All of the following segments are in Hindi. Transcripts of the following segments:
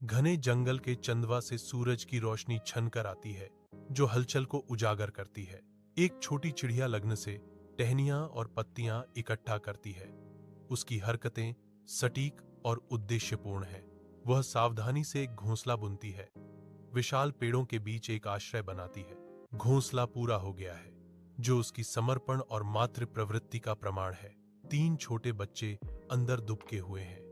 घने जंगल के चंदवा से सूरज की रोशनी छनकर आती है, जो हलचल को उजागर करती है। एक छोटी चिड़िया लग्न से टहनियां और पत्तियां इकट्ठा करती है। उसकी हरकतें सटीक और उद्देश्यपूर्ण हैं। वह सावधानी से एक घोंसला बुनती है, विशाल पेड़ों के बीच एक आश्रय बनाती है। घोंसला पूरा हो गया है, जो उसकी समर्पण और मातृ प्रवृत्ति का प्रमाण है। 3 छोटे बच्चे अंदर दुबके हुए हैं।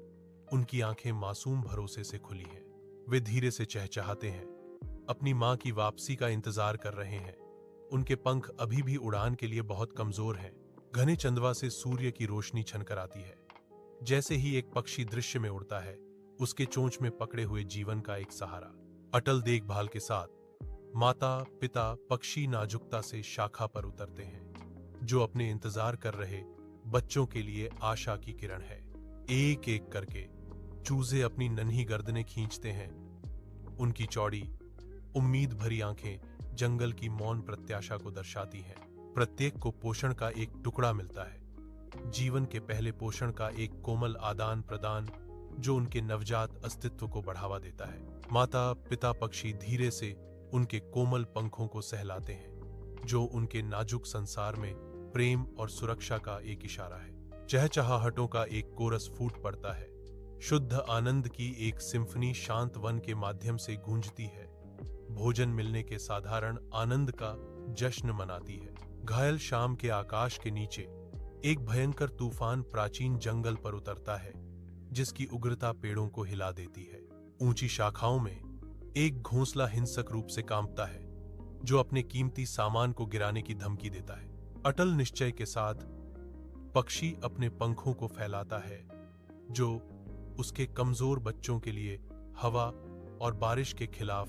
उनकी आंखें मासूम भरोसे से खुली हैं। वे धीरे से चहचहाते हैं, अपनी मां की वापसी का इंतजार कर रहे हैं। उनके पंख अभी भी उड़ान के लिए बहुत कमजोर हैं। घने चंदवा से सूर्य की रोशनी छनकर आती है। जैसे ही एक पक्षी दृश्य में उड़ता है, उसके चोंच में पकड़े हुए जीवन का एक सहारा। अटल देखभाल के साथ माता पिता पक्षी नाजुकता से शाखा पर उतरते हैं, जो अपने इंतजार कर रहे बच्चों के लिए आशा की किरण है। एक एक करके चूजे अपनी नन्ही गर्दनें खींचते हैं। उनकी चौड़ी उम्मीद भरी आंखें जंगल की मौन प्रत्याशा को दर्शाती हैं। प्रत्येक को पोषण का एक टुकड़ा मिलता है, जीवन के पहले पोषण का एक कोमल आदान प्रदान, जो उनके नवजात अस्तित्व को बढ़ावा देता है। माता पिता पक्षी धीरे से उनके कोमल पंखों को सहलाते हैं, जो उनके नाजुक संसार में प्रेम और सुरक्षा का एक इशारा है। चहचहाहटों का एक कोरस फूट पड़ता है। शुद्ध आनंद की एक सिम्फनी शांत वन के माध्यम से गूंजती है। भोजन मिलने के साधारण आनंद का जश्न मनाती है। घायल शाम के आकाश के नीचे एक भयंकर तूफान प्राचीन जंगल पर उतरता है, जिसकी उग्रता पेड़ों को हिला देती है। ऊंची शाखाओं में एक घोंसला हिंसक रूप से कांपता है, जो अपने कीमती सामान को गिराने की धमकी देता है। अटल निश्चय के साथ पक्षी अपने पंखों को फैलाता है, जो उसके कमजोर बच्चों के लिए हवा और बारिश के खिलाफ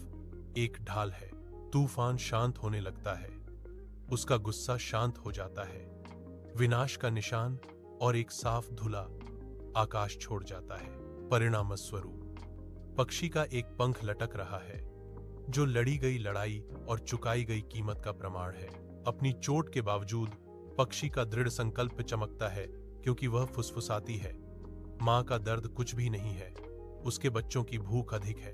एक ढाल है। तूफान शांत होने लगता है, उसका गुस्सा शांत हो जाता है। विनाश का निशान और एक साफ धुला आकाश छोड़ जाता है। परिणाम स्वरूप पक्षी का एक पंख लटक रहा है, जो लड़ी गई लड़ाई और चुकाई गई कीमत का प्रमाण है। अपनी चोट के बावजूद पक्षी का दृढ़ संकल्प चमकता है, क्योंकि वह फुसफुसाती है, मां का दर्द कुछ भी नहीं है, उसके बच्चों की भूख अधिक है।